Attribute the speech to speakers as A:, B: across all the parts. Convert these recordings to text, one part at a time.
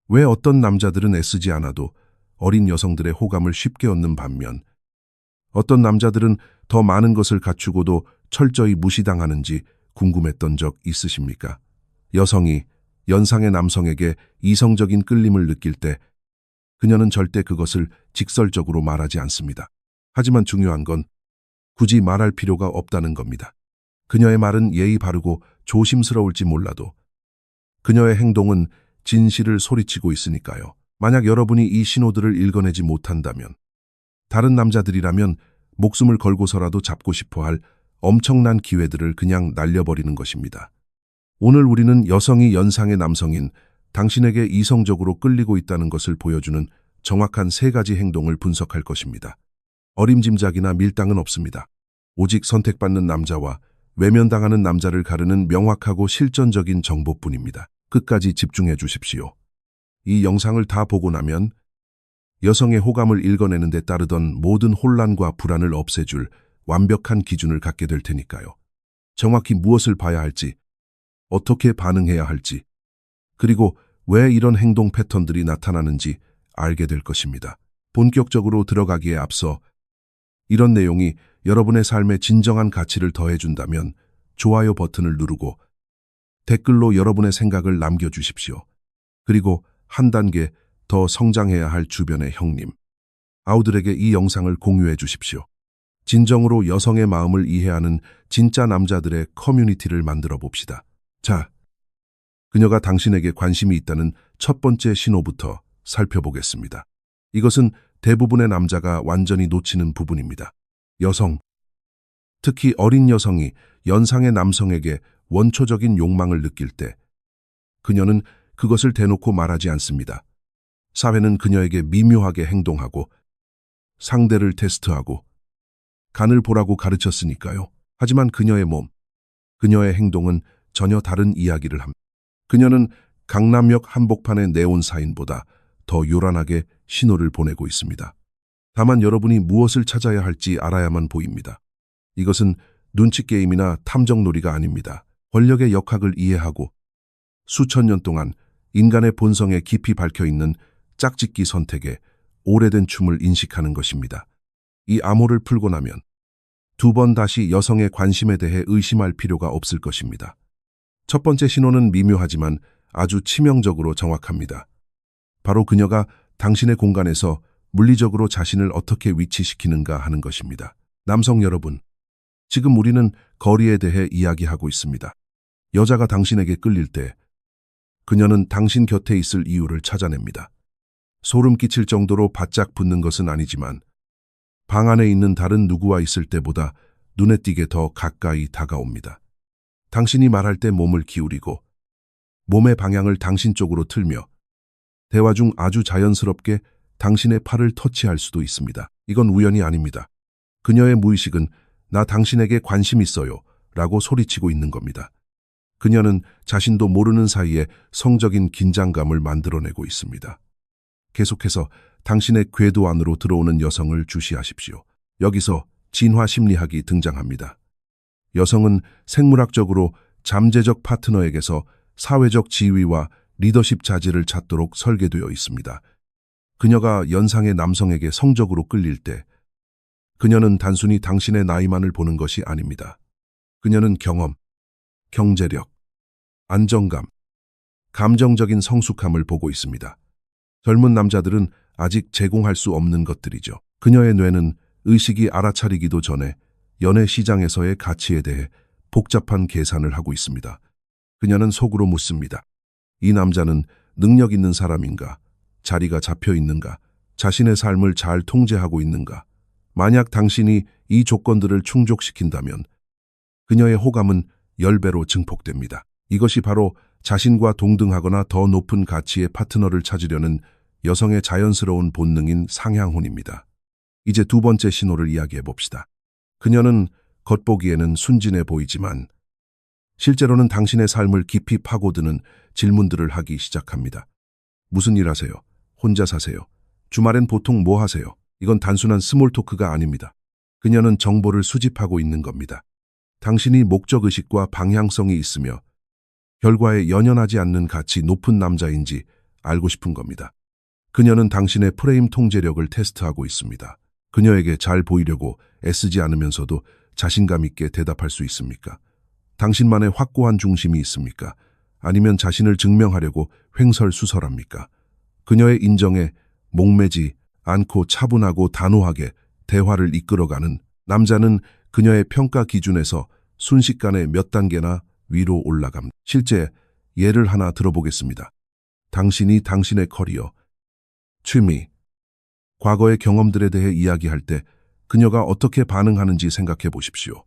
A: 왜 어떤 남자들은 애쓰지 않아도 어린 여성들의 호감을 쉽게 얻는 반면 어떤 남자들은 더 많은 것을 갖추고도 철저히 무시당하는지 궁금했던 적 있으십니까? 여성이 연상의 남성에게 이성적인 끌림을 느낄 때 그녀는 절대 그것을 직설적으로 말하지 않습니다. 하지만 중요한 건 굳이 말할 필요가 없다는 겁니다. 그녀의 말은 예의 바르고 조심스러울지 몰라도 그녀의 행동은 진실을 소리치고 있으니까요. 만약 여러분이 이 신호들을 읽어내지 못한다면 다른 남자들이라면 목숨을 걸고서라도 잡고 싶어 할 엄청난 기회들을 그냥 날려버리는 것입니다. 오늘 우리는 여성이 연상의 남성인 당신에게 이성적으로 끌리고 있다는 것을 보여주는 정확한 3가지 행동을 분석할 것입니다. 어림짐작이나 밀당은 없습니다. 오직 선택받는 남자와 외면당하는 남자를 가르는 명확하고 실전적인 정보뿐입니다. 끝까지 집중해 주십시오. 이 영상을 다 보고 나면 여성의 호감을 읽어내는 데 따르던 모든 혼란과 불안을 없애줄 완벽한 기준을 갖게 될 테니까요. 정확히 무엇을 봐야 할지, 어떻게 반응해야 할지, 그리고 왜 이런 행동 패턴들이 나타나는지 알게 될 것입니다. 본격적으로 들어가기에 앞서 이런 내용이 여러분의 삶에 진정한 가치를 더해준다면 좋아요 버튼을 누르고 댓글로 여러분의 생각을 남겨주십시오. 그리고 한 단계 더 성장해야 할 주변의 형님, 아우들에게 이 영상을 공유해 주십시오. 진정으로 여성의 마음을 이해하는 진짜 남자들의 커뮤니티를 만들어 봅시다. 자, 그녀가 당신에게 관심이 있다는 첫 번째 신호부터 살펴보겠습니다. 이것은 대부분의 남자가 완전히 놓치는 부분입니다. 여성, 특히 어린 여성이 연상의 남성에게 원초적인 욕망을 느낄 때 그녀는 그것을 대놓고 말하지 않습니다. 사회는 그녀에게 미묘하게 행동하고 상대를 테스트하고 간을 보라고 가르쳤으니까요. 하지만 그녀의 몸, 그녀의 행동은 전혀 다른 이야기를 합니다. 그녀는 강남역 한복판의 네온 사인보다 더 요란하게 신호를 보내고 있습니다. 다만 여러분이 무엇을 찾아야 할지 알아야만 보입니다. 이것은 눈치 게임이나 탐정놀이가 아닙니다. 권력의 역학을 이해하고 수천 년 동안 인간의 본성에 깊이 박혀있는 짝짓기 선택에 오래된 춤을 인식하는 것입니다. 이 암호를 풀고 나면 2번 다시 여성의 관심에 대해 의심할 필요가 없을 것입니다. 첫 번째 신호는 미묘하지만 아주 치명적으로 정확합니다. 바로 그녀가 당신의 공간에서 물리적으로 자신을 어떻게 위치시키는가 하는 것입니다. 남성 여러분, 지금 우리는 거리에 대해 이야기하고 있습니다. 여자가 당신에게 끌릴 때 그녀는 당신 곁에 있을 이유를 찾아냅니다. 소름 끼칠 정도로 바짝 붙는 것은 아니지만 방 안에 있는 다른 누구와 있을 때보다 눈에 띄게 더 가까이 다가옵니다. 당신이 말할 때 몸을 기울이고 몸의 방향을 당신 쪽으로 틀며 대화 중 아주 자연스럽게 당신의 팔을 터치할 수도 있습니다. 이건 우연이 아닙니다. 그녀의 무의식은 나 당신에게 관심 있어요 라고 소리치고 있는 겁니다. 그녀는 자신도 모르는 사이에 성적인 긴장감을 만들어내고 있습니다. 계속해서 당신의 궤도 안으로 들어오는 여성을 주시하십시오. 여기서 진화 심리학이 등장합니다. 여성은 생물학적으로 잠재적 파트너에게서 사회적 지위와 리더십 자질을 찾도록 설계되어 있습니다. 그녀가 연상의 남성에게 성적으로 끌릴 때 그녀는 단순히 당신의 나이만을 보는 것이 아닙니다. 그녀는 경험, 경제력, 안정감, 감정적인 성숙함을 보고 있습니다. 젊은 남자들은 아직 제공할 수 없는 것들이죠. 그녀의 뇌는 의식이 알아차리기도 전에 연애 시장에서의 가치에 대해 복잡한 계산을 하고 있습니다. 그녀는 속으로 묻습니다. 이 남자는 능력 있는 사람인가? 자리가 잡혀 있는가? 자신의 삶을 잘 통제하고 있는가? 만약 당신이 이 조건들을 충족시킨다면 그녀의 호감은 10배로 증폭됩니다. 이것이 바로 자신과 동등하거나 더 높은 가치의 파트너를 찾으려는 여성의 자연스러운 본능인 상향혼입니다. 이제 2번째 신호를 이야기해 봅시다. 그녀는 겉보기에는 순진해 보이지만 실제로는 당신의 삶을 깊이 파고드는 질문들을 하기 시작합니다. 무슨 일 하세요? 혼자 사세요? 주말엔 보통 뭐 하세요? 이건 단순한 스몰 토크가 아닙니다. 그녀는 정보를 수집하고 있는 겁니다. 당신이 목적의식과 방향성이 있으며 결과에 연연하지 않는 가치 높은 남자인지 알고 싶은 겁니다. 그녀는 당신의 프레임 통제력을 테스트하고 있습니다. 그녀에게 잘 보이려고 애쓰지 않으면서도 자신감 있게 대답할 수 있습니까? 당신만의 확고한 중심이 있습니까? 아니면 자신을 증명하려고 횡설수설합니까? 그녀의 인정에 목매지 않고 차분하고 단호하게 대화를 이끌어가는 남자는 그녀의 평가 기준에서 순식간에 몇 단계나 위로 올라갑니다. 실제 예를 하나 들어보겠습니다. 당신이 당신의 커리어, 취미, 과거의 경험들에 대해 이야기할 때 그녀가 어떻게 반응하는지 생각해 보십시오.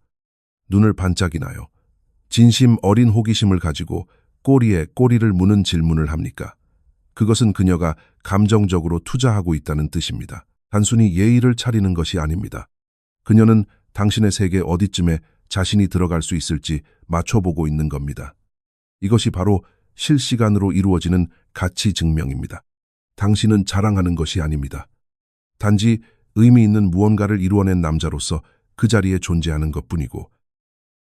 A: 눈을 반짝이나요? 진심 어린 호기심을 가지고 꼬리에 꼬리를 무는 질문을 합니까? 그것은 그녀가 감정적으로 투자하고 있다는 뜻입니다. 단순히 예의를 차리는 것이 아닙니다. 그녀는 당신의 세계 어디쯤에 자신이 들어갈 수 있을지 맞춰보고 있는 겁니다. 이것이 바로 실시간으로 이루어지는 가치 증명입니다. 당신은 자랑하는 것이 아닙니다. 단지 의미 있는 무언가를 이루어낸 남자로서 그 자리에 존재하는 것뿐이고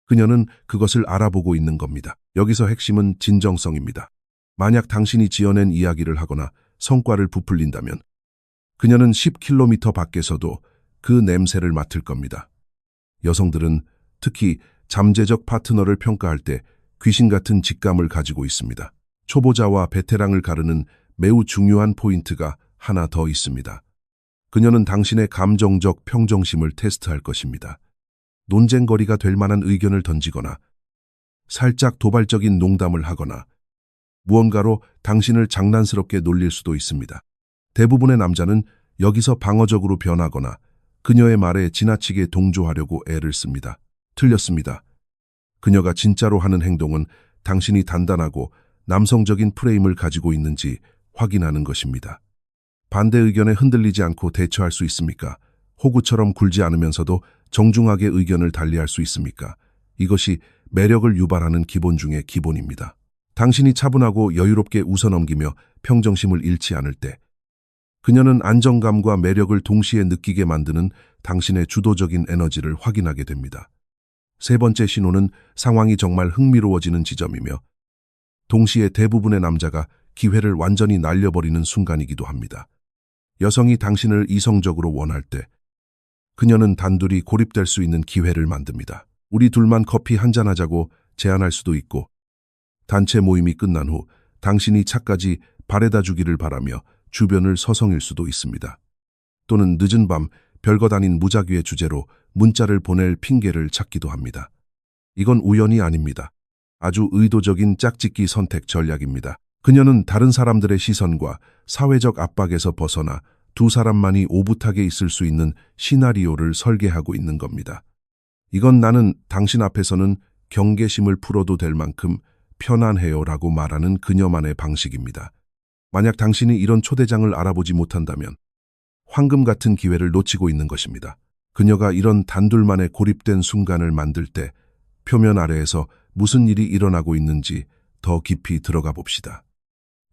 A: 그녀는 그것을 알아보고 있는 겁니다. 여기서 핵심은 진정성입니다. 만약 당신이 지어낸 이야기를 하거나 성과를 부풀린다면 그녀는 10km 밖에서도 그 냄새를 맡을 겁니다. 여성들은 특히 잠재적 파트너를 평가할 때 귀신 같은 직감을 가지고 있습니다. 초보자와 베테랑을 가르는 매우 중요한 포인트가 하나 더 있습니다. 그녀는 당신의 감정적 평정심을 테스트할 것입니다. 논쟁거리가 될 만한 의견을 던지거나 살짝 도발적인 농담을 하거나 무언가로 당신을 장난스럽게 놀릴 수도 있습니다. 대부분의 남자는 여기서 방어적으로 변하거나 그녀의 말에 지나치게 동조하려고 애를 씁니다. 틀렸습니다. 그녀가 진짜로 하는 행동은 당신이 단단하고 남성적인 프레임을 가지고 있는지 확인하는 것입니다. 반대 의견에 흔들리지 않고 대처할 수 있습니까? 호구처럼 굴지 않으면서도 정중하게 의견을 달리할 수 있습니까? 이것이 매력을 유발하는 기본 중의 기본입니다. 당신이 차분하고 여유롭게 웃어넘기며 평정심을 잃지 않을 때 그녀는 안정감과 매력을 동시에 느끼게 만드는 당신의 주도적인 에너지를 확인하게 됩니다. 세 번째 신호는 상황이 정말 흥미로워지는 지점이며 동시에 대부분의 남자가 기회를 완전히 날려버리는 순간이기도 합니다. 여성이 당신을 이성적으로 원할 때 그녀는 단둘이 고립될 수 있는 기회를 만듭니다. 우리 둘만 커피 한잔하자고 제안할 수도 있고 단체 모임이 끝난 후 당신이 차까지 바래다 주기를 바라며 주변을 서성일 수도 있습니다. 또는 늦은 밤 별것 아닌 무작위의 주제로 문자를 보낼 핑계를 찾기도 합니다. 이건 우연이 아닙니다. 아주 의도적인 짝짓기 선택 전략입니다. 그녀는 다른 사람들의 시선과 사회적 압박에서 벗어나 두 사람만이 오붓하게 있을 수 있는 시나리오를 설계하고 있는 겁니다. 이건 나는 당신 앞에서는 경계심을 풀어도 될 만큼 편안해요라고 말하는 그녀만의 방식입니다. 만약 당신이 이런 초대장을 알아보지 못한다면 황금 같은 기회를 놓치고 있는 것입니다. 그녀가 이런 단둘만의 고립된 순간을 만들 때 표면 아래에서 무슨 일이 일어나고 있는지 더 깊이 들어가 봅시다.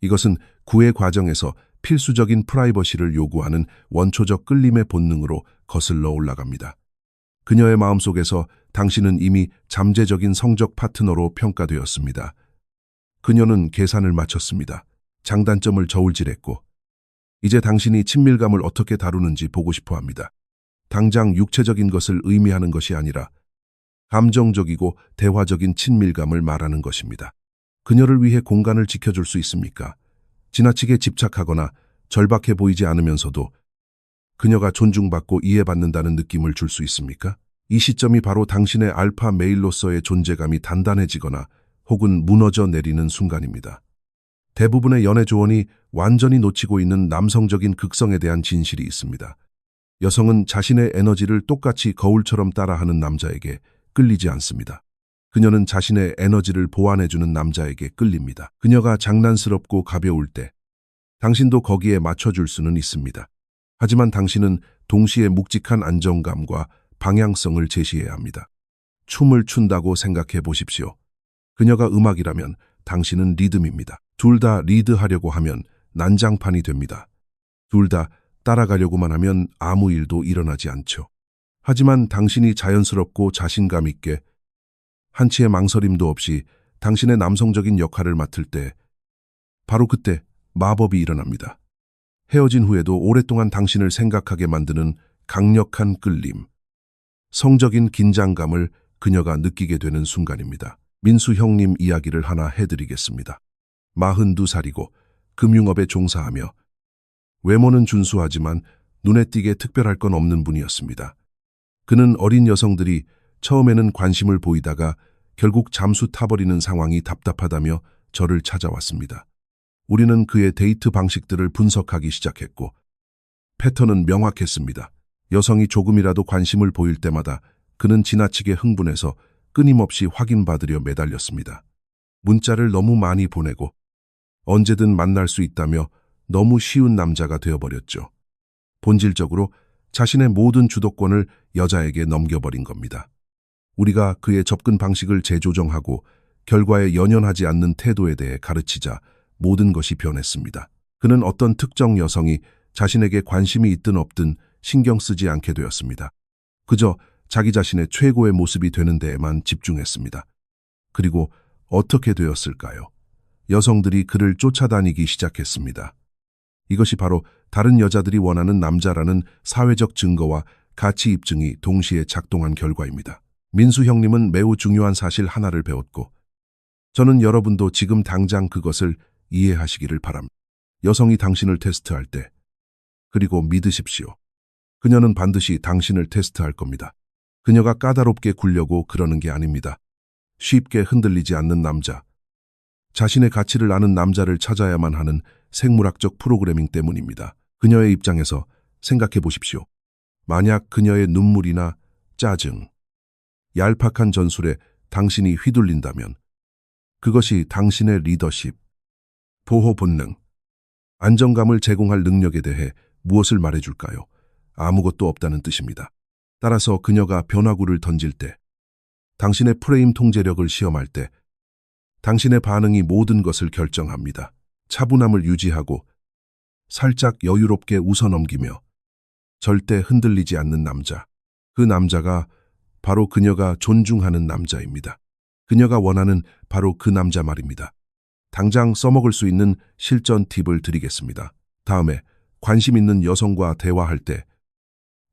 A: 이것은 구애 과정에서 필수적인 프라이버시를 요구하는 원초적 끌림의 본능으로 거슬러 올라갑니다. 그녀의 마음속에서 당신은 이미 잠재적인 성적 파트너로 평가되었습니다. 그녀는 계산을 마쳤습니다. 장단점을 저울질했고 이제 당신이 친밀감을 어떻게 다루는지 보고 싶어 합니다. 당장 육체적인 것을 의미하는 것이 아니라 감정적이고 대화적인 친밀감을 말하는 것입니다. 그녀를 위해 공간을 지켜줄 수 있습니까? 지나치게 집착하거나 절박해 보이지 않으면서도 그녀가 존중받고 이해받는다는 느낌을 줄 수 있습니까? 이 시점이 바로 당신의 알파 메일로서의 존재감이 단단해지거나 혹은 무너져 내리는 순간입니다. 대부분의 연애 조언이 완전히 놓치고 있는 남성적인 극성에 대한 진실이 있습니다. 여성은 자신의 에너지를 똑같이 거울처럼 따라하는 남자에게 끌리지 않습니다. 그녀는 자신의 에너지를 보완해주는 남자에게 끌립니다. 그녀가 장난스럽고 가벼울 때 당신도 거기에 맞춰줄 수는 있습니다. 하지만 당신은 동시에 묵직한 안정감과 방향성을 제시해야 합니다. 춤을 춘다고 생각해 보십시오. 그녀가 음악이라면 당신은 리듬입니다. 둘 다 리드하려고 하면 난장판이 됩니다. 둘 다 따라가려고만 하면 아무 일도 일어나지 않죠. 하지만 당신이 자연스럽고 자신감 있게 한치의 망설임도 없이 당신의 남성적인 역할을 맡을 때 바로 그때 마법이 일어납니다. 헤어진 후에도 오랫동안 당신을 생각하게 만드는 강력한 끌림, 성적인 긴장감을 그녀가 느끼게 되는 순간입니다. 민수 형님 이야기를 하나 해드리겠습니다. 42살이고 금융업에 종사하며 외모는 준수하지만 눈에 띄게 특별할 건 없는 분이었습니다. 그는 어린 여성들이 처음에는 관심을 보이다가 결국 잠수 타버리는 상황이 답답하다며 저를 찾아왔습니다. 우리는 그의 데이트 방식들을 분석하기 시작했고 패턴은 명확했습니다. 여성이 조금이라도 관심을 보일 때마다 그는 지나치게 흥분해서 끊임없이 확인받으려 매달렸습니다. 문자를 너무 많이 보내고 언제든 만날 수 있다며 너무 쉬운 남자가 되어버렸죠. 본질적으로 자신의 모든 주도권을 여자에게 넘겨버린 겁니다. 우리가 그의 접근 방식을 재조정하고 결과에 연연하지 않는 태도에 대해 가르치자 모든 것이 변했습니다. 그는 어떤 특정 여성이 자신에게 관심이 있든 없든 신경 쓰지 않게 되었습니다. 그저 자기 자신의 최고의 모습이 되는 데에만 집중했습니다. 그리고 어떻게 되었을까요? 여성들이 그를 쫓아다니기 시작했습니다. 이것이 바로 다른 여자들이 원하는 남자라는 사회적 증거와 가치 입증이 동시에 작동한 결과입니다. 민수 형님은 매우 중요한 사실 하나를 배웠고 저는 여러분도 지금 당장 그것을 이해하시기를 바랍니다. 여성이 당신을 테스트할 때 그리고 믿으십시오. 그녀는 반드시 당신을 테스트할 겁니다. 그녀가 까다롭게 굴려고 그러는 게 아닙니다. 쉽게 흔들리지 않는 남자, 자신의 가치를 아는 남자를 찾아야만 하는 생물학적 프로그래밍 때문입니다. 그녀의 입장에서 생각해 보십시오. 만약 그녀의 눈물이나 짜증, 얄팍한 전술에 당신이 휘둘린다면 그것이 당신의 리더십, 보호 본능, 안정감을 제공할 능력에 대해 무엇을 말해줄까요? 아무것도 없다는 뜻입니다. 따라서 그녀가 변화구를 던질 때, 당신의 프레임 통제력을 시험할 때 당신의 반응이 모든 것을 결정합니다. 차분함을 유지하고 살짝 여유롭게 웃어넘기며 절대 흔들리지 않는 남자. 그 남자가 바로 그녀가 존중하는 남자입니다. 그녀가 원하는 바로 그 남자 말입니다. 당장 써먹을 수 있는 실전 팁을 드리겠습니다. 다음에 관심 있는 여성과 대화할 때,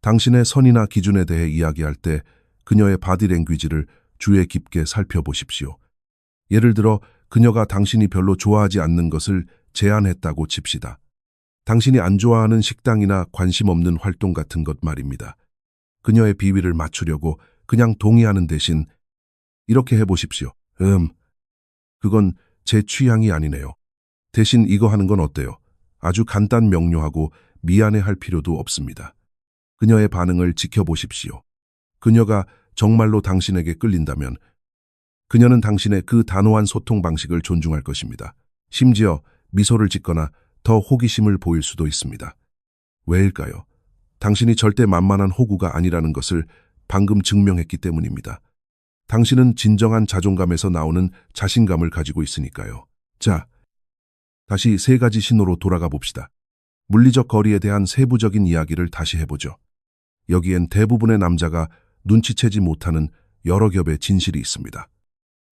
A: 당신의 선이나 기준에 대해 이야기할 때 그녀의 바디랭귀지를 주의 깊게 살펴보십시오. 예를 들어 그녀가 당신이 별로 좋아하지 않는 것을 제안했다고 칩시다. 당신이 안 좋아하는 식당이나 관심 없는 활동 같은 것 말입니다. 그녀의 비위를 맞추려고 그냥 동의하는 대신 이렇게 해보십시오. 그건 제 취향이 아니네요. 대신 이거 하는 건 어때요? 아주 간단 명료하고 미안해할 필요도 없습니다. 그녀의 반응을 지켜보십시오. 그녀가 정말로 당신에게 끌린다면 그녀는 당신의 그 단호한 소통 방식을 존중할 것입니다. 심지어 미소를 짓거나 더 호기심을 보일 수도 있습니다. 왜일까요? 당신이 절대 만만한 호구가 아니라는 것을 방금 증명했기 때문입니다. 당신은 진정한 자존감에서 나오는 자신감을 가지고 있으니까요. 자, 다시 3가지 신호로 돌아가 봅시다. 물리적 거리에 대한 세부적인 이야기를 다시 해보죠. 여기엔 대부분의 남자가 눈치채지 못하는 여러 겹의 진실이 있습니다.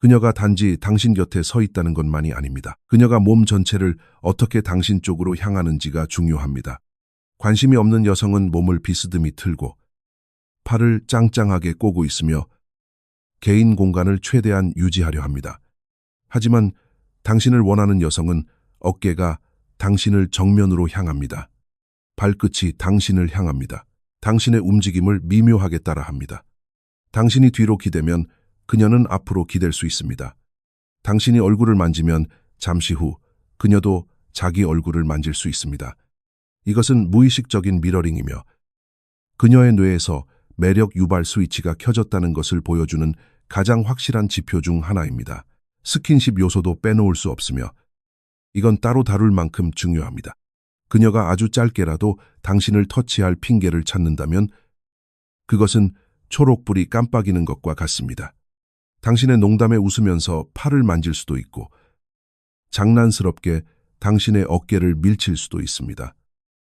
A: 그녀가 단지 당신 곁에 서 있다는 것만이 아닙니다. 그녀가 몸 전체를 어떻게 당신 쪽으로 향하는지가 중요합니다. 관심이 없는 여성은 몸을 비스듬히 틀고 팔을 짱짱하게 꼬고 있으며 개인 공간을 최대한 유지하려 합니다. 하지만 당신을 원하는 여성은 어깨가 당신을 정면으로 향합니다. 발끝이 당신을 향합니다. 당신의 움직임을 미묘하게 따라합니다. 당신이 뒤로 기대면 그녀는 앞으로 기댈 수 있습니다. 당신이 얼굴을 만지면 잠시 후 그녀도 자기 얼굴을 만질 수 있습니다. 이것은 무의식적인 미러링이며 그녀의 뇌에서 매력 유발 스위치가 켜졌다는 것을 보여주는 가장 확실한 지표 중 하나입니다. 스킨십 요소도 빼놓을 수 없으며 이건 따로 다룰 만큼 중요합니다. 그녀가 아주 짧게라도 당신을 터치할 핑계를 찾는다면 그것은 초록불이 깜빡이는 것과 같습니다. 당신의 농담에 웃으면서 팔을 만질 수도 있고 장난스럽게 당신의 어깨를 밀칠 수도 있습니다.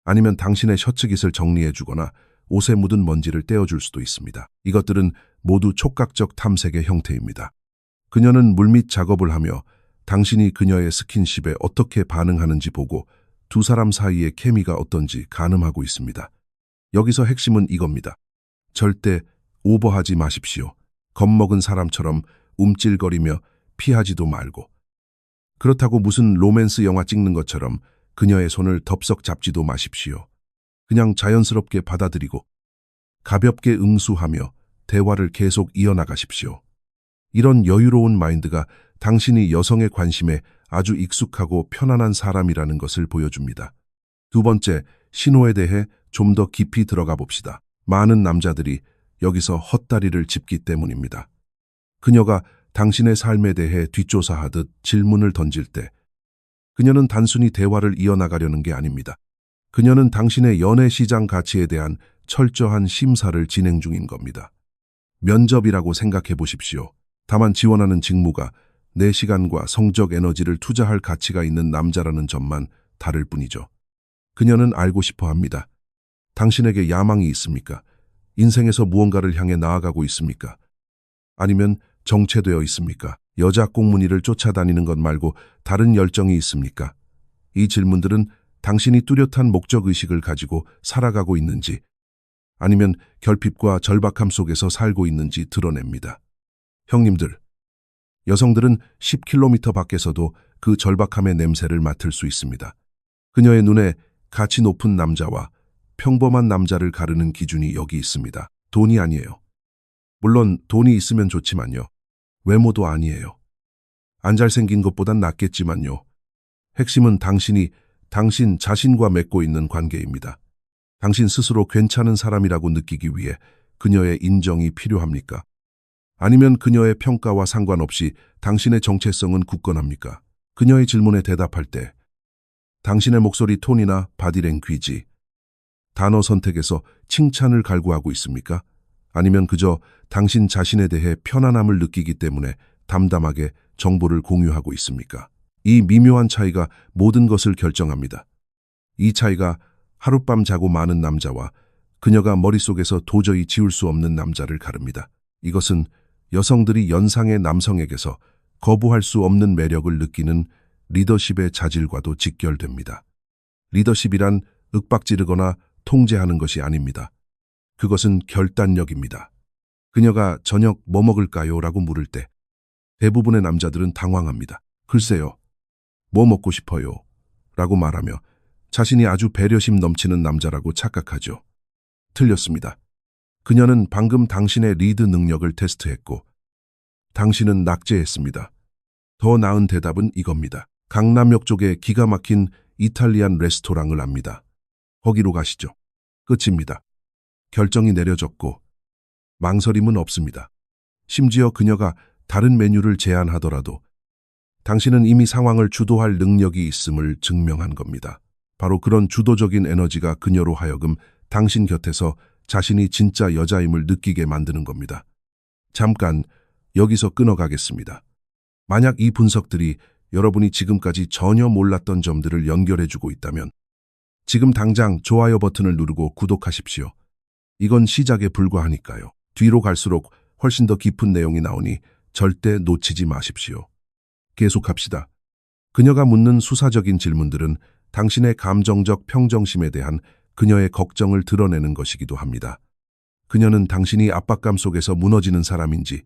A: 아니면 당신의 셔츠깃을 정리해주거나 옷에 묻은 먼지를 떼어줄 수도 있습니다. 이것들은 모두 촉각적 탐색의 형태입니다. 그녀는 물밑 작업을 하며 당신이 그녀의 스킨십에 어떻게 반응하는지 보고 두 사람 사이의 케미가 어떤지 가늠하고 있습니다. 여기서 핵심은 이겁니다. 절대 오버하지 마십시오. 겁먹은 사람처럼 움찔거리며 피하지도 말고. 그렇다고 무슨 로맨스 영화 찍는 것처럼 그녀의 손을 덥석 잡지도 마십시오. 그냥 자연스럽게 받아들이고 가볍게 응수하며 대화를 계속 이어나가십시오. 이런 여유로운 마인드가 당신이 여성의 관심에 아주 익숙하고 편안한 사람이라는 것을 보여줍니다. 두 번째, 신호에 대해 좀 더 깊이 들어가 봅시다. 많은 남자들이 여기서 헛다리를 짚기 때문입니다. 그녀가 당신의 삶에 대해 뒷조사하듯 질문을 던질 때 그녀는 단순히 대화를 이어나가려는 게 아닙니다. 그녀는 당신의 연애 시장 가치에 대한 철저한 심사를 진행 중인 겁니다. 면접이라고 생각해 보십시오. 다만 지원하는 직무가 내 시간과 성적 에너지를 투자할 가치가 있는 남자라는 점만 다를 뿐이죠. 그녀는 알고 싶어 합니다. 당신에게 야망이 있습니까? 인생에서 무언가를 향해 나아가고 있습니까? 아니면 정체되어 있습니까? 여자 꽁무니를 쫓아다니는 것 말고 다른 열정이 있습니까? 이 질문들은 당신이 뚜렷한 목적의식을 가지고 살아가고 있는지 아니면 결핍과 절박함 속에서 살고 있는지 드러냅니다. 형님들, 여성들은 10km 밖에서도 그 절박함의 냄새를 맡을 수 있습니다. 그녀의 눈에 가치 높은 남자와 평범한 남자를 가르는 기준이 여기 있습니다. 돈이 아니에요. 물론 돈이 있으면 좋지만요. 외모도 아니에요. 안 잘생긴 것보단 낫겠지만요. 핵심은 당신이 당신 자신과 맺고 있는 관계입니다. 당신 스스로 괜찮은 사람이라고 느끼기 위해 그녀의 인정이 필요합니까? 아니면 그녀의 평가와 상관없이 당신의 정체성은 굳건합니까? 그녀의 질문에 대답할 때 당신의 목소리 톤이나 바디랭귀지, 단어 선택에서 칭찬을 갈구하고 있습니까? 아니면 그저 당신 자신에 대해 편안함을 느끼기 때문에 담담하게 정보를 공유하고 있습니까? 이 미묘한 차이가 모든 것을 결정합니다. 이 차이가 하룻밤 자고 마는 남자와 그녀가 머릿속에서 도저히 지울 수 없는 남자를 가릅니다. 이것은 여성들이 연상의 남성에게서 거부할 수 없는 매력을 느끼는 리더십의 자질과도 직결됩니다. 리더십이란 윽박지르거나 통제하는 것이 아닙니다. 그것은 결단력입니다. 그녀가 저녁 뭐 먹을까요? 라고 물을 때 대부분의 남자들은 당황합니다. 글쎄요, 뭐 먹고 싶어요? 라고 말하며 자신이 아주 배려심 넘치는 남자라고 착각하죠. 틀렸습니다. 그녀는 방금 당신의 리드 능력을 테스트했고 당신은 낙제했습니다. 더 나은 대답은 이겁니다. 강남역 쪽에 기가 막힌 이탈리안 레스토랑을 압니다. 거기로 가시죠. 끝입니다. 결정이 내려졌고 망설임은 없습니다. 심지어 그녀가 다른 메뉴를 제안하더라도 당신은 이미 상황을 주도할 능력이 있음을 증명한 겁니다. 바로 그런 주도적인 에너지가 그녀로 하여금 당신 곁에서 자신이 진짜 여자임을 느끼게 만드는 겁니다. 잠깐 여기서 끊어가겠습니다. 만약 이 분석들이 여러분이 지금까지 전혀 몰랐던 점들을 연결해주고 있다면 지금 당장 좋아요 버튼을 누르고 구독하십시오. 이건 시작에 불과하니까요. 뒤로 갈수록 훨씬 더 깊은 내용이 나오니 절대 놓치지 마십시오. 계속합시다. 그녀가 묻는 수사적인 질문들은 당신의 감정적 평정심에 대한 그녀의 걱정을 드러내는 것이기도 합니다. 그녀는 당신이 압박감 속에서 무너지는 사람인지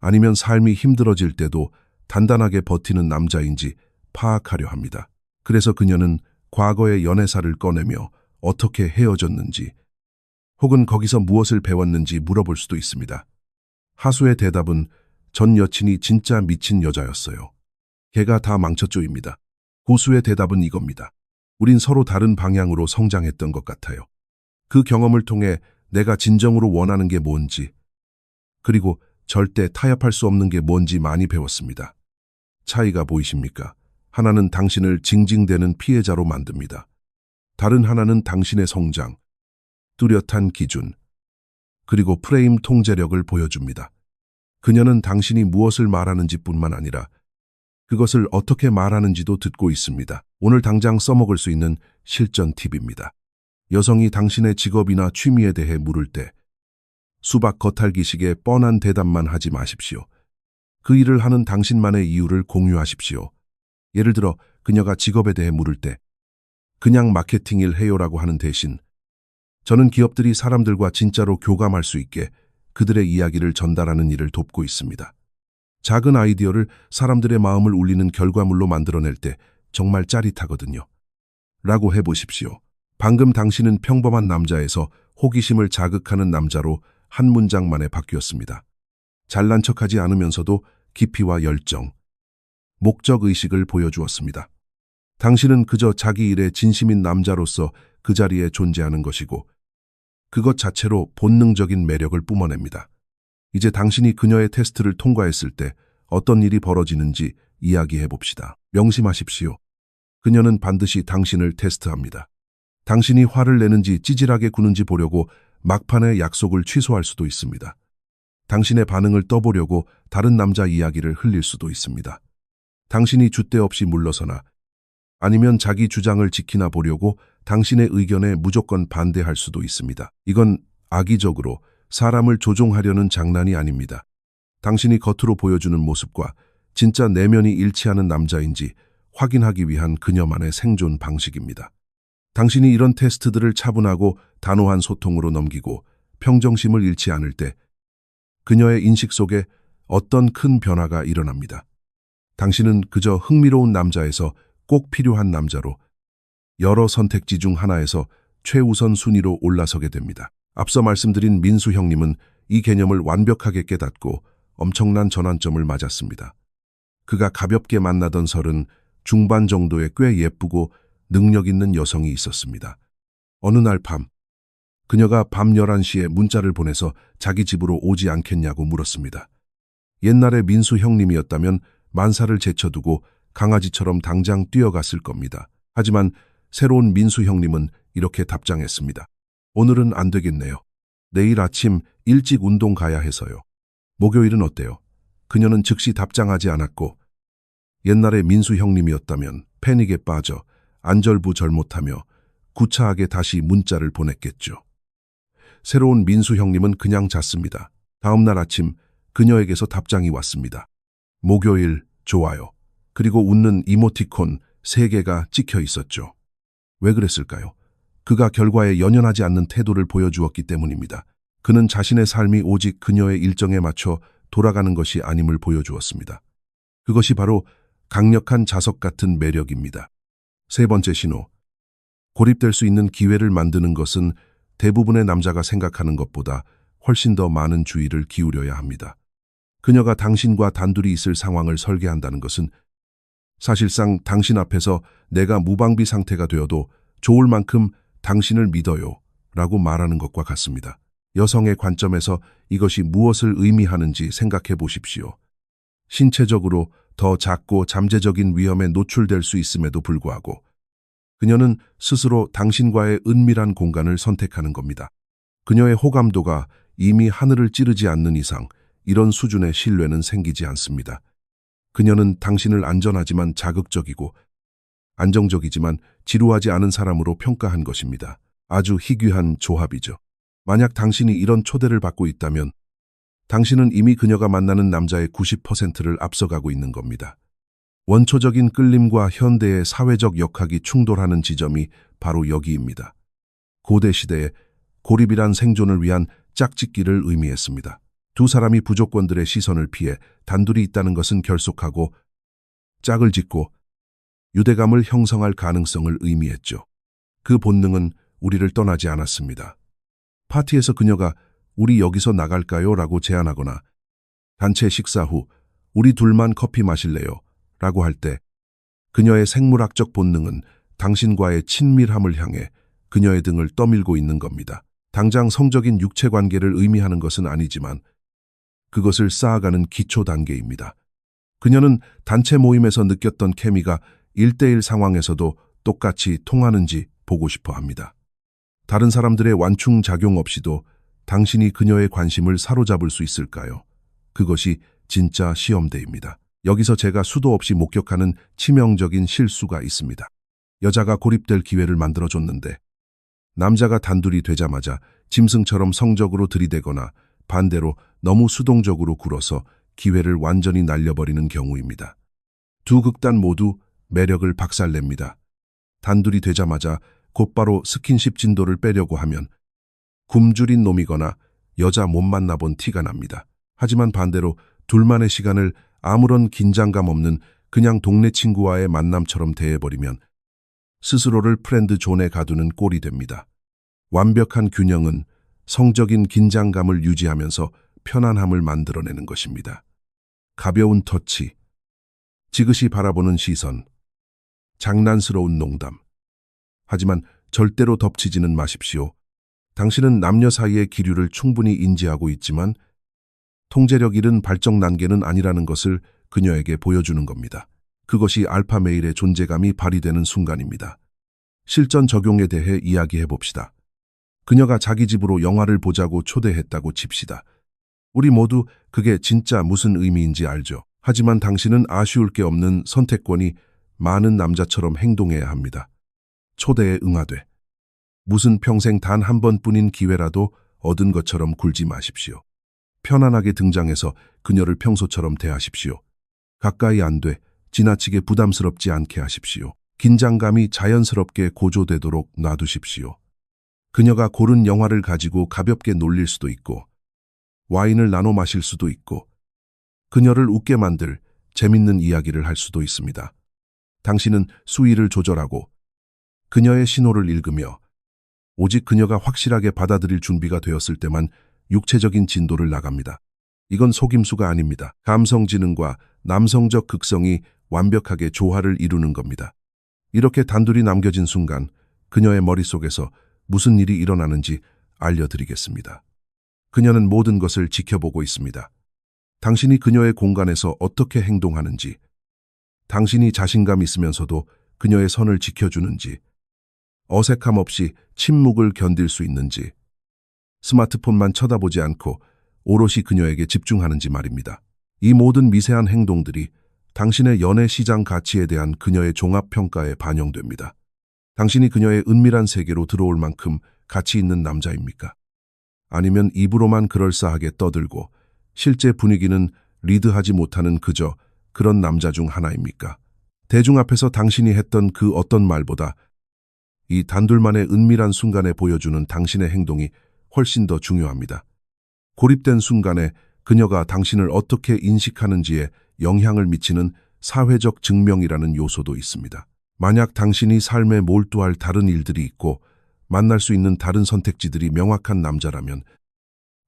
A: 아니면 삶이 힘들어질 때도 단단하게 버티는 남자인지 파악하려 합니다. 그래서 그녀는 과거의 연애사를 꺼내며 어떻게 헤어졌는지 혹은 거기서 무엇을 배웠는지 물어볼 수도 있습니다. 하수의 대답은 전 여친이 진짜 미친 여자였어요. 걔가 다 망쳤죠입니다. 고수의 대답은 이겁니다. 우린 서로 다른 방향으로 성장했던 것 같아요. 그 경험을 통해 내가 진정으로 원하는 게 뭔지, 그리고 절대 타협할 수 없는 게 뭔지 많이 배웠습니다. 차이가 보이십니까? 하나는 당신을 징징대는 피해자로 만듭니다. 다른 하나는 당신의 성장, 뚜렷한 기준, 그리고 프레임 통제력을 보여줍니다. 그녀는 당신이 무엇을 말하는지 뿐만 아니라 그것을 어떻게 말하는지도 듣고 있습니다. 오늘 당장 써먹을 수 있는 실전 팁입니다. 여성이 당신의 직업이나 취미에 대해 물을 때 수박 겉핥기식의 뻔한 대답만 하지 마십시오. 그 일을 하는 당신만의 이유를 공유하십시오. 예를 들어 그녀가 직업에 대해 물을 때 그냥 마케팅 일 해요라고 하는 대신 저는 기업들이 사람들과 진짜로 교감할 수 있게 그들의 이야기를 전달하는 일을 돕고 있습니다. 작은 아이디어를 사람들의 마음을 울리는 결과물로 만들어낼 때 정말 짜릿하거든요. 라고 해보십시오. 방금 당신은 평범한 남자에서 호기심을 자극하는 남자로 한 문장 만에 바뀌었습니다. 잘난 척하지 않으면서도 깊이와 열정, 목적의식을 보여주었습니다. 당신은 그저 자기 일에 진심인 남자로서 그 자리에 존재하는 것이고 그것 자체로 본능적인 매력을 뿜어냅니다. 이제 당신이 그녀의 테스트를 통과했을 때 어떤 일이 벌어지는지 이야기해 봅시다. 명심하십시오. 그녀는 반드시 당신을 테스트합니다. 당신이 화를 내는지 찌질하게 구는지 보려고 막판에 약속을 취소할 수도 있습니다. 당신의 반응을 떠보려고 다른 남자 이야기를 흘릴 수도 있습니다. 당신이 줏대 없이 물러서나 아니면 자기 주장을 지키나 보려고 당신의 의견에 무조건 반대할 수도 있습니다. 이건 악의적으로 사람을 조종하려는 장난이 아닙니다. 당신이 겉으로 보여주는 모습과 진짜 내면이 일치하는 남자인지 확인하기 위한 그녀만의 생존 방식입니다. 당신이 이런 테스트들을 차분하고 단호한 소통으로 넘기고 평정심을 잃지 않을 때 그녀의 인식 속에 어떤 큰 변화가 일어납니다. 당신은 그저 흥미로운 남자에서 꼭 필요한 남자로 여러 선택지 중 하나에서 최우선 순위로 올라서게 됩니다. 앞서 말씀드린 민수 형님은 이 개념을 완벽하게 깨닫고 엄청난 전환점을 맞았습니다. 그가 가볍게 만나던 30 중반 정도의 꽤 예쁘고 능력 있는 여성이 있었습니다. 어느 날 밤, 그녀가 밤 11시에 문자를 보내서 자기 집으로 오지 않겠냐고 물었습니다. 옛날에 민수 형님이었다면 만사를 제쳐두고 강아지처럼 당장 뛰어갔을 겁니다. 하지만 새로운 민수 형님은 이렇게 답장했습니다. 오늘은 안 되겠네요. 내일 아침 일찍 운동 가야 해서요. 목요일은 어때요? 그녀는 즉시 답장하지 않았고 옛날에 민수 형님이었다면 패닉에 빠져 안절부절 못하며 구차하게 다시 문자를 보냈겠죠. 새로운 민수 형님은 그냥 잤습니다. 다음 날 아침 그녀에게서 답장이 왔습니다. 목요일 좋아요. 그리고 웃는 이모티콘 3개가 찍혀 있었죠. 왜 그랬을까요? 그가 결과에 연연하지 않는 태도를 보여주었기 때문입니다. 그는 자신의 삶이 오직 그녀의 일정에 맞춰 돌아가는 것이 아님을 보여주었습니다. 그것이 바로 강력한 자석 같은 매력입니다. 세 번째 신호. 고립될 수 있는 기회를 만드는 것은 대부분의 남자가 생각하는 것보다 훨씬 더 많은 주의를 기울여야 합니다. 그녀가 당신과 단둘이 있을 상황을 설계한다는 것은 사실상 당신 앞에서 내가 무방비 상태가 되어도 좋을 만큼 당신을 믿어요 라고 말하는 것과 같습니다. 여성의 관점에서 이것이 무엇을 의미하는지 생각해 보십시오. 신체적으로 더 작고 잠재적인 위험에 노출될 수 있음에도 불구하고 그녀는 스스로 당신과의 은밀한 공간을 선택하는 겁니다. 그녀의 호감도가 이미 하늘을 찌르지 않는 이상 이런 수준의 신뢰는 생기지 않습니다. 그녀는 당신을 안전하지만 자극적이고 안정적이지만 지루하지 않은 사람으로 평가한 것입니다. 아주 희귀한 조합이죠. 만약 당신이 이런 초대를 받고 있다면 당신은 이미 그녀가 만나는 남자의 90%를 앞서가고 있는 겁니다. 원초적인 끌림과 현대의 사회적 역학이 충돌하는 지점이 바로 여기입니다. 고대 시대에 고립이란 생존을 위한 짝짓기를 의미했습니다. 두 사람이 부족권들의 시선을 피해 단둘이 있다는 것은 결속하고 짝을 짓고 유대감을 형성할 가능성을 의미했죠. 그 본능은 우리를 떠나지 않았습니다. 파티에서 그녀가 우리 여기서 나갈까요? 라고 제안하거나 단체 식사 후 우리 둘만 커피 마실래요? 라고 할 때 그녀의 생물학적 본능은 당신과의 친밀함을 향해 그녀의 등을 떠밀고 있는 겁니다. 당장 성적인 육체 관계를 의미하는 것은 아니지만 그것을 쌓아가는 기초 단계입니다. 그녀는 단체 모임에서 느꼈던 케미가 1대1 상황에서도 똑같이 통하는지 보고 싶어 합니다. 다른 사람들의 완충 작용 없이도 당신이 그녀의 관심을 사로잡을 수 있을까요? 그것이 진짜 시험대입니다. 여기서 제가 수도 없이 목격하는 치명적인 실수가 있습니다. 여자가 고립될 기회를 만들어줬는데 남자가 단둘이 되자마자 짐승처럼 성적으로 들이대거나 반대로 너무 수동적으로 굴어서 기회를 완전히 날려버리는 경우입니다. 두 극단 모두 매력을 박살냅니다. 단둘이 되자마자 곧바로 스킨십 진도를 빼려고 하면 굶주린 놈이거나 여자 못 만나본 티가 납니다. 하지만 반대로 둘만의 시간을 아무런 긴장감 없는 그냥 동네 친구와의 만남처럼 대해버리면 스스로를 프렌드 존에 가두는 꼴이 됩니다. 완벽한 균형은 성적인 긴장감을 유지하면서 편안함을 만들어내는 것입니다. 가벼운 터치, 지그시 바라보는 시선, 장난스러운 농담. 하지만 절대로 덮치지는 마십시오. 당신은 남녀 사이의 기류를 충분히 인지하고 있지만 통제력 잃은 발정 단계는 아니라는 것을 그녀에게 보여주는 겁니다. 그것이 알파 메일의 존재감이 발휘되는 순간입니다. 실전 적용에 대해 이야기해 봅시다. 그녀가 자기 집으로 영화를 보자고 초대했다고 칩시다. 우리 모두 그게 진짜 무슨 의미인지 알죠. 하지만 당신은 아쉬울 게 없는 선택권이 많은 남자처럼 행동해야 합니다. 초대에 응하되 무슨 평생 단 한 번뿐인 기회라도 얻은 것처럼 굴지 마십시오. 편안하게 등장해서 그녀를 평소처럼 대하십시오. 가까이 안 돼 지나치게 부담스럽지 않게 하십시오. 긴장감이 자연스럽게 고조되도록 놔두십시오. 그녀가 고른 영화를 가지고 가볍게 놀릴 수도 있고 와인을 나눠 마실 수도 있고 그녀를 웃게 만들 재밌는 이야기를 할 수도 있습니다. 당신은 수위를 조절하고 그녀의 신호를 읽으며 오직 그녀가 확실하게 받아들일 준비가 되었을 때만 육체적인 진도를 나갑니다. 이건 속임수가 아닙니다. 감성 지능과 남성적 극성이 완벽하게 조화를 이루는 겁니다. 이렇게 단둘이 남겨진 순간 그녀의 머릿속에서 무슨 일이 일어나는지 알려드리겠습니다. 그녀는 모든 것을 지켜보고 있습니다. 당신이 그녀의 공간에서 어떻게 행동하는지, 당신이 자신감 있으면서도 그녀의 선을 지켜주는지, 어색함 없이 침묵을 견딜 수 있는지, 스마트폰만 쳐다보지 않고 오롯이 그녀에게 집중하는지 말입니다. 이 모든 미세한 행동들이 당신의 연애 시장 가치에 대한 그녀의 종합평가에 반영됩니다. 당신이 그녀의 은밀한 세계로 들어올 만큼 가치 있는 남자입니까? 아니면 입으로만 그럴싸하게 떠들고 실제 분위기는 리드하지 못하는 그저 그런 남자 중 하나입니까? 대중 앞에서 당신이 했던 그 어떤 말보다 이 단둘만의 은밀한 순간에 보여주는 당신의 행동이 훨씬 더 중요합니다. 고립된 순간에 그녀가 당신을 어떻게 인식하는지에 영향을 미치는 사회적 증명이라는 요소도 있습니다. 만약 당신이 삶에 몰두할 다른 일들이 있고 만날 수 있는 다른 선택지들이 명확한 남자라면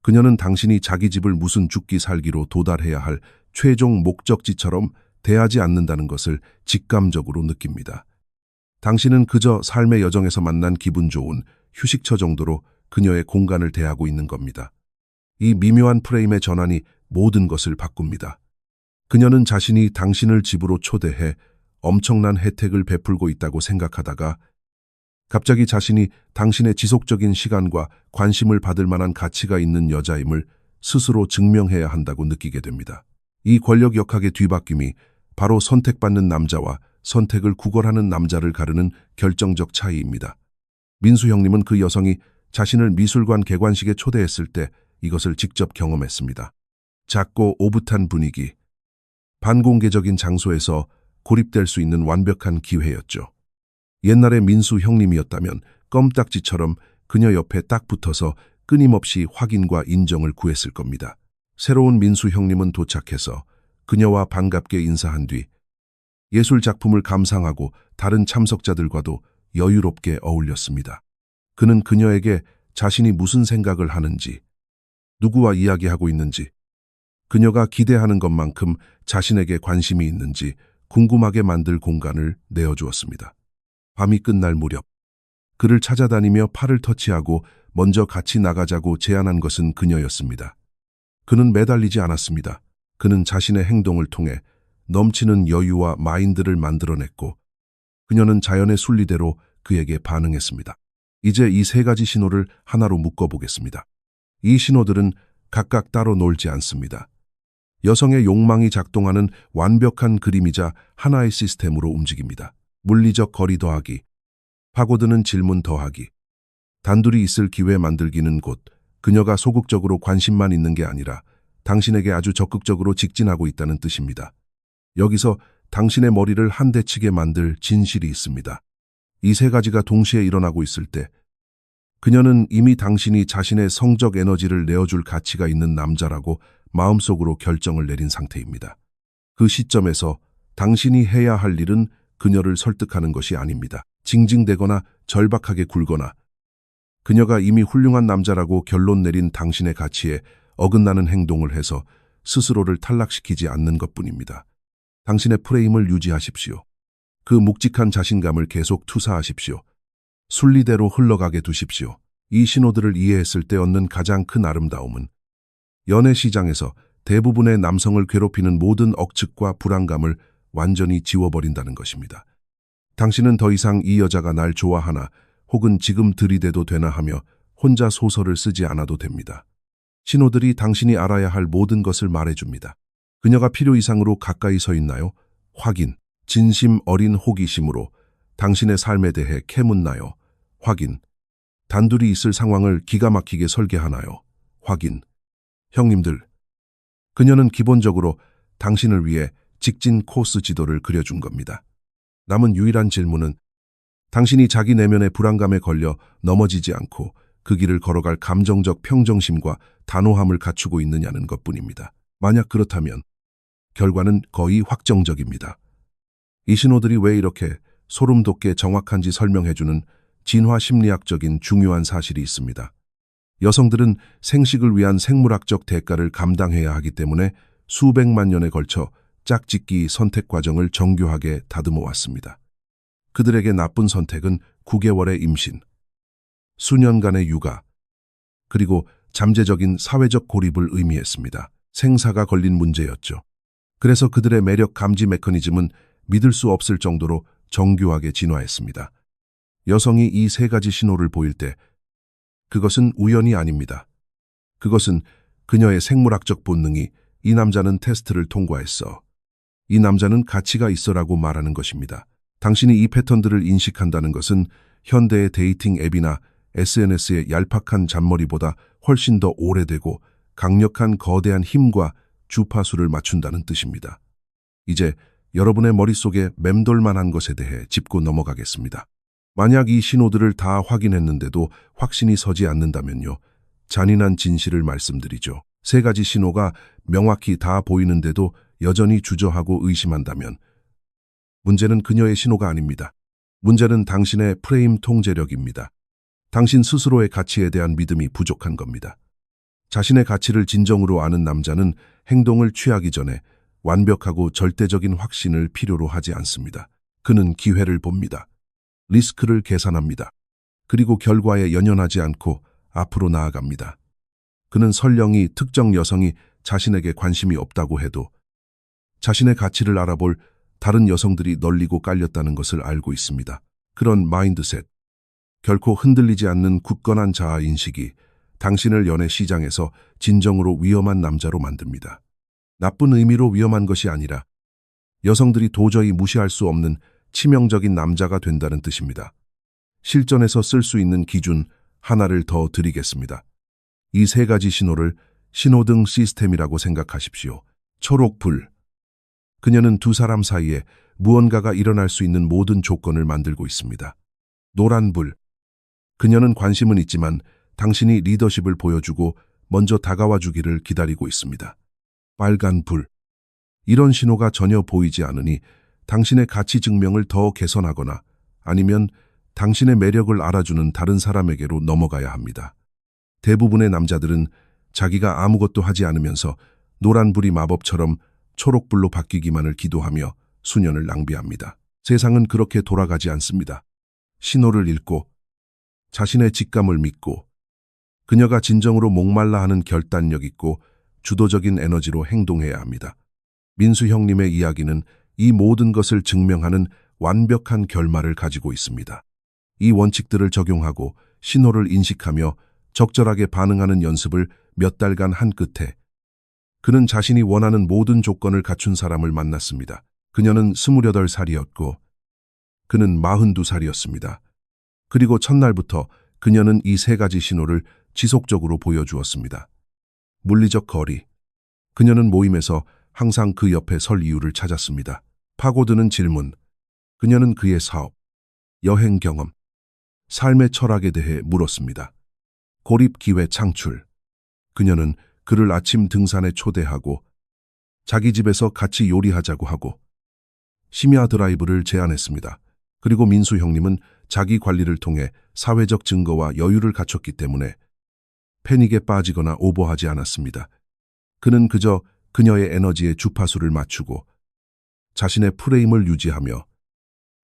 A: 그녀는 당신이 자기 집을 무슨 죽기 살기로 도달해야 할 최종 목적지처럼 대하지 않는다는 것을 직감적으로 느낍니다. 당신은 그저 삶의 여정에서 만난 기분 좋은 휴식처 정도로 그녀의 공간을 대하고 있는 겁니다. 이 미묘한 프레임의 전환이 모든 것을 바꿉니다. 그녀는 자신이 당신을 집으로 초대해 엄청난 혜택을 베풀고 있다고 생각하다가 갑자기 자신이 당신의 지속적인 시간과 관심을 받을 만한 가치가 있는 여자임을 스스로 증명해야 한다고 느끼게 됩니다. 이 권력 역학의 뒤바뀜이 바로 선택받는 남자와 선택을 구걸하는 남자를 가르는 결정적 차이입니다. 민수 형님은 그 여성이 자신을 미술관 개관식에 초대했을 때 이것을 직접 경험했습니다. 작고 오붓한 분위기, 반공개적인 장소에서 고립될 수 있는 완벽한 기회였죠. 옛날에 민수 형님이었다면 껌딱지처럼 그녀 옆에 딱 붙어서 끊임없이 확인과 인정을 구했을 겁니다. 새로운 민수 형님은 도착해서 그녀와 반갑게 인사한 뒤 예술 작품을 감상하고 다른 참석자들과도 여유롭게 어울렸습니다. 그는 그녀에게 자신이 무슨 생각을 하는지, 누구와 이야기하고 있는지, 그녀가 기대하는 것만큼 자신에게 관심이 있는지 궁금하게 만들 공간을 내어주었습니다. 밤이 끝날 무렵 그를 찾아다니며 팔을 터치하고 먼저 같이 나가자고 제안한 것은 그녀였습니다. 그는 매달리지 않았습니다. 그는 자신의 행동을 통해 넘치는 여유와 마인드를 만들어냈고 그녀는 자연의 순리대로 그에게 반응했습니다. 이제 이 세 가지 신호를 하나로 묶어보겠습니다. 이 신호들은 각각 따로 놀지 않습니다. 여성의 욕망이 작동하는 완벽한 그림이자 하나의 시스템으로 움직입니다. 물리적 거리 더하기, 파고드는 질문 더하기, 단둘이 있을 기회 만들기는 곧 그녀가 소극적으로 관심만 있는 게 아니라 당신에게 아주 적극적으로 직진하고 있다는 뜻입니다. 여기서 당신의 머리를 한데치게 만들 진실이 있습니다. 이 세 가지가 동시에 일어나고 있을 때 그녀는 이미 당신이 자신의 성적 에너지를 내어줄 가치가 있는 남자라고 마음속으로 결정을 내린 상태입니다. 그 시점에서 당신이 해야 할 일은 그녀를 설득하는 것이 아닙니다. 징징대거나 절박하게 굴거나 그녀가 이미 훌륭한 남자라고 결론 내린 당신의 가치에 어긋나는 행동을 해서 스스로를 탈락시키지 않는 것뿐입니다. 당신의 프레임을 유지하십시오. 그 묵직한 자신감을 계속 투사하십시오. 순리대로 흘러가게 두십시오. 이 신호들을 이해했을 때 얻는 가장 큰 아름다움은 연애 시장에서 대부분의 남성을 괴롭히는 모든 억측과 불안감을 완전히 지워버린다는 것입니다. 당신은 더 이상 이 여자가 날 좋아하나 혹은 지금 들이대도 되나 하며 혼자 소설을 쓰지 않아도 됩니다. 신호들이 당신이 알아야 할 모든 것을 말해줍니다. 그녀가 필요 이상으로 가까이 서 있나요? 확인. 진심 어린 호기심으로 당신의 삶에 대해 캐묻나요? 확인. 단둘이 있을 상황을 기가 막히게 설계하나요? 확인. 형님들, 그녀는 기본적으로 당신을 위해 직진 코스 지도를 그려준 겁니다. 남은 유일한 질문은 당신이 자기 내면의 불안감에 걸려 넘어지지 않고 그 길을 걸어갈 감정적 평정심과 단호함을 갖추고 있느냐는 것뿐입니다. 만약 그렇다면 결과는 거의 확정적입니다. 이 신호들이 왜 이렇게 소름 돋게 정확한지 설명해주는 진화 심리학적인 중요한 사실이 있습니다. 여성들은 생식을 위한 생물학적 대가를 감당해야 하기 때문에 수백만 년에 걸쳐 짝짓기 선택 과정을 정교하게 다듬어 왔습니다. 그들에게 나쁜 선택은 9개월의 임신, 수년간의 육아, 그리고 잠재적인 사회적 고립을 의미했습니다. 생사가 걸린 문제였죠. 그래서 그들의 매력 감지 메커니즘은 믿을 수 없을 정도로 정교하게 진화했습니다. 여성이 이 세 가지 신호를 보일 때 그것은 우연이 아닙니다. 그것은 그녀의 생물학적 본능이 이 남자는 테스트를 통과했어. 이 남자는 가치가 있어라고 말하는 것입니다. 당신이 이 패턴들을 인식한다는 것은 현대의 데이팅 앱이나 SNS의 얄팍한 잔머리보다 훨씬 더 오래되고 강력한 거대한 힘과 주파수를 맞춘다는 뜻입니다. 이제 여러분의 머릿속에 맴돌만한 것에 대해 짚고 넘어가겠습니다. 만약 이 신호들을 다 확인했는데도 확신이 서지 않는다면요. 잔인한 진실을 말씀드리죠. 세 가지 신호가 명확히 다 보이는데도 여전히 주저하고 의심한다면 문제는 그녀의 신호가 아닙니다. 문제는 당신의 프레임 통제력입니다. 당신 스스로의 가치에 대한 믿음이 부족한 겁니다. 자신의 가치를 진정으로 아는 남자는 행동을 취하기 전에 완벽하고 절대적인 확신을 필요로 하지 않습니다. 그는 기회를 봅니다. 리스크를 계산합니다. 그리고 결과에 연연하지 않고 앞으로 나아갑니다. 그는 설령이 특정 여성이 자신에게 관심이 없다고 해도 자신의 가치를 알아볼 다른 여성들이 널리고 깔렸다는 것을 알고 있습니다. 그런 마인드셋, 결코 흔들리지 않는 굳건한 자아인식이 당신을 연애 시장에서 진정으로 위험한 남자로 만듭니다. 나쁜 의미로 위험한 것이 아니라 여성들이 도저히 무시할 수 없는 치명적인 남자가 된다는 뜻입니다. 실전에서 쓸 수 있는 기준 하나를 더 드리겠습니다. 이 세 가지 신호를 신호등 시스템이라고 생각하십시오. 초록불. 그녀는 두 사람 사이에 무언가가 일어날 수 있는 모든 조건을 만들고 있습니다. 노란불. 그녀는 관심은 있지만 당신이 리더십을 보여주고 먼저 다가와 주기를 기다리고 있습니다. 빨간불. 이런 신호가 전혀 보이지 않으니 당신의 가치 증명을 더 개선하거나 아니면 당신의 매력을 알아주는 다른 사람에게로 넘어가야 합니다. 대부분의 남자들은 자기가 아무것도 하지 않으면서 노란불이 마법처럼 초록불로 바뀌기만을 기도하며 수년을 낭비합니다. 세상은 그렇게 돌아가지 않습니다. 신호를 읽고 자신의 직감을 믿고 그녀가 진정으로 목말라 하는 결단력 있고 주도적인 에너지로 행동해야 합니다. 민수 형님의 이야기는 이 모든 것을 증명하는 완벽한 결말을 가지고 있습니다. 이 원칙들을 적용하고 신호를 인식하며 적절하게 반응하는 연습을 몇 달간 한 끝에 그는 자신이 원하는 모든 조건을 갖춘 사람을 만났습니다. 그녀는 28살이었고 그는 42살이었습니다. 그리고 첫날부터 그녀는 이 세 가지 신호를 지속적으로 보여주었습니다. 물리적 거리. 그녀는 모임에서 항상 그 옆에 설 이유를 찾았습니다. 파고드는 질문. 그녀는 그의 사업, 여행 경험, 삶의 철학에 대해 물었습니다. 고립 기회 창출. 그녀는 그를 아침 등산에 초대하고 자기 집에서 같이 요리하자고 하고 심야 드라이브를 제안했습니다. 그리고 민수 형님은 자기 관리를 통해 사회적 증거와 여유를 갖췄기 때문에 패닉에 빠지거나 오버하지 않았습니다. 그는 그저 그녀의 에너지에 주파수를 맞추고 자신의 프레임을 유지하며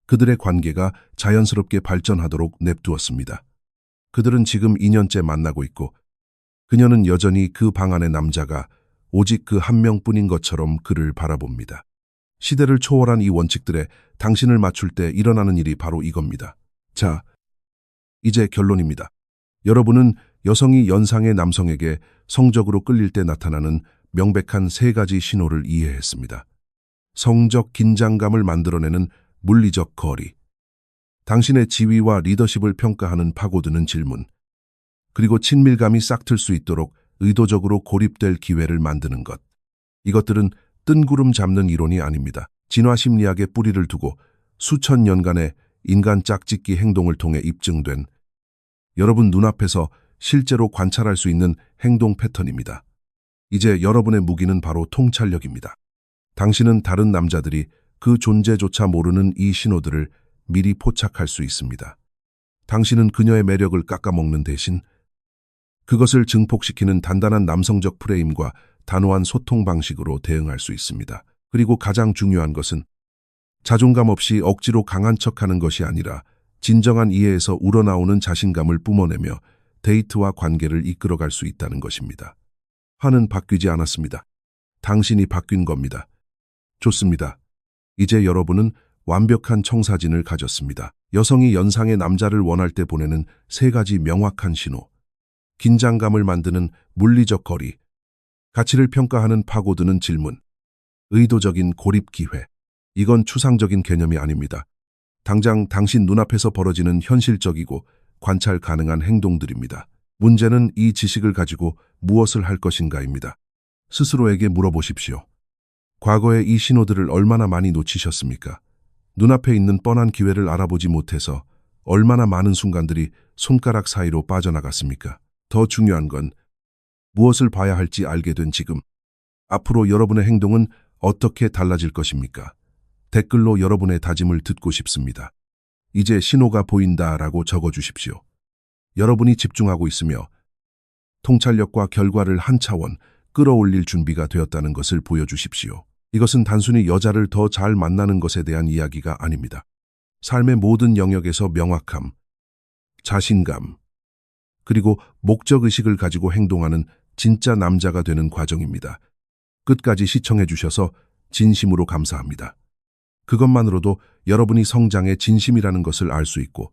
A: 그들의 관계가 자연스럽게 발전하도록 냅두었습니다. 그들은 지금 2년째 만나고 있고 그녀는 여전히 그 방 안의 남자가 오직 그 한 명뿐인 것처럼 그를 바라봅니다. 시대를 초월한 이 원칙들에 당신을 맞출 때 일어나는 일이 바로 이겁니다. 자, 이제 결론입니다. 여러분은 여성이 연상의 남성에게 성적으로 끌릴 때 나타나는 명백한 3가지 신호를 이해했습니다. 성적 긴장감을 만들어내는 물리적 거리, 당신의 지위와 리더십을 평가하는 파고드는 질문, 그리고 친밀감이 싹틀 수 있도록 의도적으로 고립될 기회를 만드는 것. 이것들은 뜬구름 잡는 이론이 아닙니다. 진화 심리학의 뿌리를 두고 수천 년간의 인간 짝짓기 행동을 통해 입증된 여러분 눈앞에서 실제로 관찰할 수 있는 행동 패턴입니다. 이제 여러분의 무기는 바로 통찰력입니다. 당신은 다른 남자들이 그 존재조차 모르는 이 신호들을 미리 포착할 수 있습니다. 당신은 그녀의 매력을 깎아먹는 대신 그것을 증폭시키는 단단한 남성적 프레임과 단호한 소통 방식으로 대응할 수 있습니다. 그리고 가장 중요한 것은 자존감 없이 억지로 강한 척하는 것이 아니라 진정한 이해에서 우러나오는 자신감을 뿜어내며 데이트와 관계를 이끌어갈 수 있다는 것입니다. 화는 바뀌지 않았습니다. 당신이 바뀐 겁니다. 좋습니다. 이제 여러분은 완벽한 청사진을 가졌습니다. 여성이 연상의 남자를 원할 때 보내는 3가지 명확한 신호. 긴장감을 만드는 물리적 거리, 가치를 평가하는 파고드는 질문, 의도적인 고립 기회. 이건 추상적인 개념이 아닙니다. 당장 당신 눈앞에서 벌어지는 현실적이고 관찰 가능한 행동들입니다. 문제는 이 지식을 가지고 무엇을 할 것인가입니다. 스스로에게 물어보십시오. 과거에 이 신호들을 얼마나 많이 놓치셨습니까? 눈앞에 있는 뻔한 기회를 알아보지 못해서 얼마나 많은 순간들이 손가락 사이로 빠져나갔습니까? 더 중요한 건 무엇을 봐야 할지 알게 된 지금. 앞으로 여러분의 행동은 어떻게 달라질 것입니까? 댓글로 여러분의 다짐을 듣고 싶습니다. 이제 신호가 보인다라고 적어주십시오. 여러분이 집중하고 있으며 통찰력과 결과를 한 차원 끌어올릴 준비가 되었다는 것을 보여주십시오. 이것은 단순히 여자를 더 잘 만나는 것에 대한 이야기가 아닙니다. 삶의 모든 영역에서 명확함, 자신감, 그리고 목적의식을 가지고 행동하는 진짜 남자가 되는 과정입니다. 끝까지 시청해 주셔서 진심으로 감사합니다. 그것만으로도 여러분이 성장의 진심이라는 것을 알 수 있고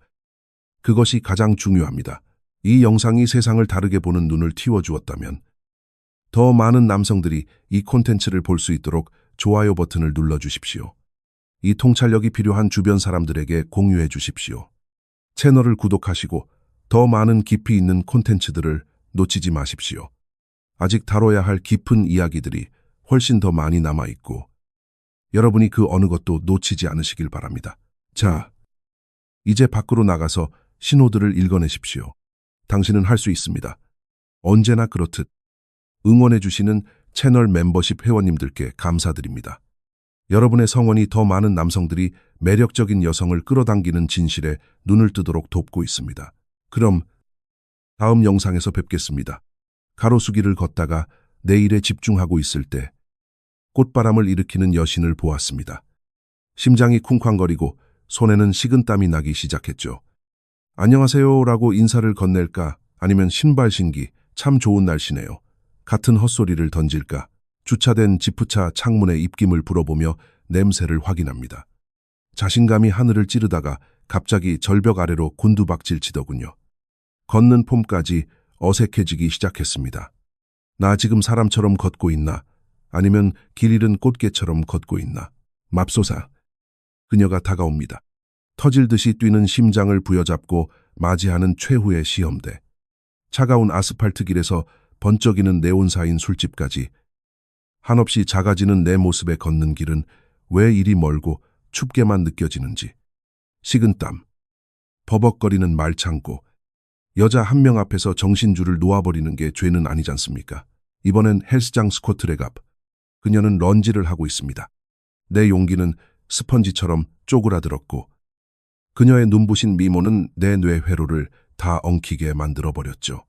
A: 그것이 가장 중요합니다. 이 영상이 세상을 다르게 보는 눈을 틔워주었다면 더 많은 남성들이 이 콘텐츠를 볼 수 있도록 좋아요 버튼을 눌러주십시오. 이 통찰력이 필요한 주변 사람들에게 공유해 주십시오. 채널을 구독하시고 더 많은 깊이 있는 콘텐츠들을 놓치지 마십시오. 아직 다뤄야 할 깊은 이야기들이 훨씬 더 많이 남아있고 여러분이 그 어느 것도 놓치지 않으시길 바랍니다. 자, 이제 밖으로 나가서 신호들을 읽어내십시오. 당신은 할 수 있습니다. 언제나 그렇듯 응원해 주시는 채널 멤버십 회원님들께 감사드립니다. 여러분의 성원이 더 많은 남성들이 매력적인 여성을 끌어당기는 진실에 눈을 뜨도록 돕고 있습니다. 그럼 다음 영상에서 뵙겠습니다. 가로수길을 걷다가 내일에 집중하고 있을 때 꽃바람을 일으키는 여신을 보았습니다. 심장이 쿵쾅거리고 손에는 식은땀이 나기 시작했죠. 안녕하세요라고 인사를 건넬까 아니면 신발신기 참 좋은 날씨네요. 같은 헛소리를 던질까 주차된 지프차 창문의 입김을 불어보며 냄새를 확인합니다. 자신감이 하늘을 찌르다가 갑자기 절벽 아래로 곤두박질 치더군요. 걷는 폼까지 어색해지기 시작했습니다. 나 지금 사람처럼 걷고 있나? 아니면 길 잃은 꽃게처럼 걷고 있나? 맙소사. 그녀가 다가옵니다. 터질 듯이 뛰는 심장을 부여잡고 맞이하는 최후의 시험대. 차가운 아스팔트 길에서 번쩍이는 네온사인 술집까지 한없이 작아지는 내 모습에 걷는 길은 왜 이리 멀고 춥게만 느껴지는지. 식은땀, 버벅거리는 말창고, 여자 한 명 앞에서 정신줄을 놓아버리는 게 죄는 아니지 않습니까? 이번엔 헬스장 스쿼트랙 앞. 그녀는 런지를 하고 있습니다. 내 용기는 스펀지처럼 쪼그라들었고 그녀의 눈부신 미모는 내 뇌 회로를 다 엉키게 만들어버렸죠.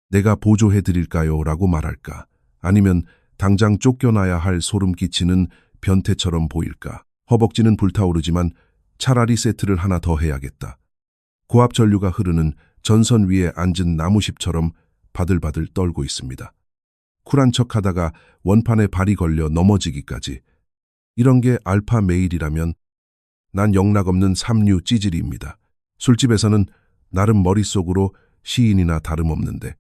A: 내가 보조해드릴까요? 라고 말할까? 아니면 당장 쫓겨나야 할 소름 끼치는 변태처럼 보일까? 허벅지는 불타오르지만 차라리 세트를 하나 더 해야겠다. 고압 전류가 흐르는 전선 위에 앉은 나무십처럼 바들바들 떨고 있습니다. 쿨한 척하다가 원판에 발이 걸려 넘어지기까지. 이런 게 알파 메일이라면 난 영락없는 삼류 찌질이입니다. 술집에서는 나름 머릿속으로 시인이나 다름없는데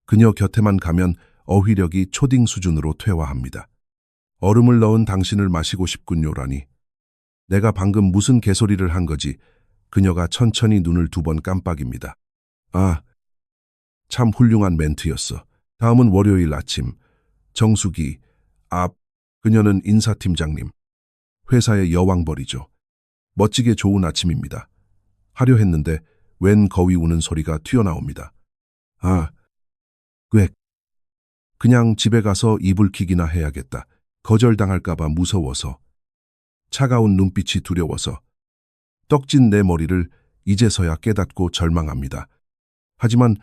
A: 그녀 곁에만 가면 어휘력이 초딩 수준으로 퇴화합니다. 얼음을 넣은 당신을 마시고 싶군요라니. 내가 방금 무슨 개소리를 한 거지. 그녀가 천천히 눈을 2번 깜빡입니다. 아, 참 훌륭한 멘트였어. 다음은 월요일 아침. 정수기 앞. 그녀는 인사팀장님. 회사의 여왕벌이죠. 멋지게 좋은 아침입니다. 하려 했는데 웬 거위 우는 소리가 튀어나옵니다. 아, 꽥. 그냥 집에 가서 이불 킥이나 해야겠다. 거절당할까봐 무서워서. 차가운 눈빛이 두려워서. 떡진 내 머리를 이제서야 깨닫고 절망합니다. 하지만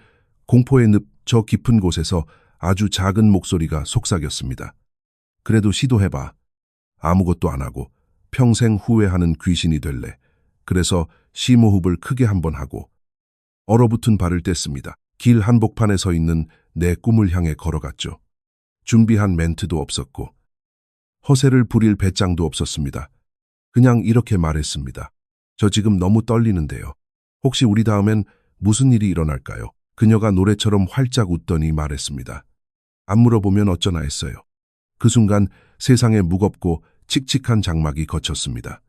A: 공포의 늪 저 깊은 곳에서 아주 작은 목소리가 속삭였습니다. 그래도 시도해봐. 아무것도 안 하고 평생 후회하는 귀신이 될래. 그래서 심호흡을 크게 한번 하고 얼어붙은 발을 뗐습니다. 길 한복판에 서 있는 내 꿈을 향해 걸어갔죠. 준비한 멘트도 없었고 허세를 부릴 배짱도 없었습니다. 그냥 이렇게 말했습니다. 저 지금 너무 떨리는데요. 혹시 우리 다음엔 무슨 일이 일어날까요? 그녀가 노래처럼 활짝 웃더니 말했습니다. 안 물어보면 어쩌나 했어요. 그 순간 세상에 무겁고 칙칙한 장막이 걷혔습니다.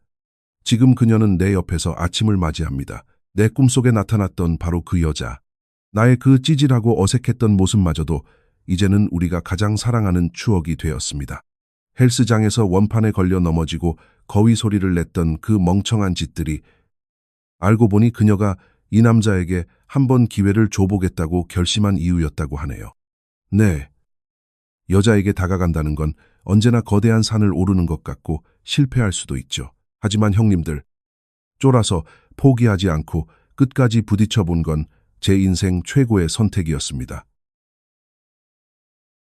A: 지금 그녀는 내 옆에서 아침을 맞이합니다. 내 꿈속에 나타났던 바로 그 여자. 나의 그 찌질하고 어색했던 모습마저도 이제는 우리가 가장 사랑하는 추억이 되었습니다. 헬스장에서 원판에 걸려 넘어지고 거위 소리를 냈던 그 멍청한 짓들이 알고 보니 그녀가 이 남자에게 한 번 기회를 줘보겠다고 결심한 이유였다고 하네요. 네. 여자에게 다가간다는 건 언제나 거대한 산을 오르는 것 같고 실패할 수도 있죠. 하지만 형님들, 쫄아서 포기하지 않고 끝까지 부딪혀 본 건 제 인생 최고의 선택이었습니다.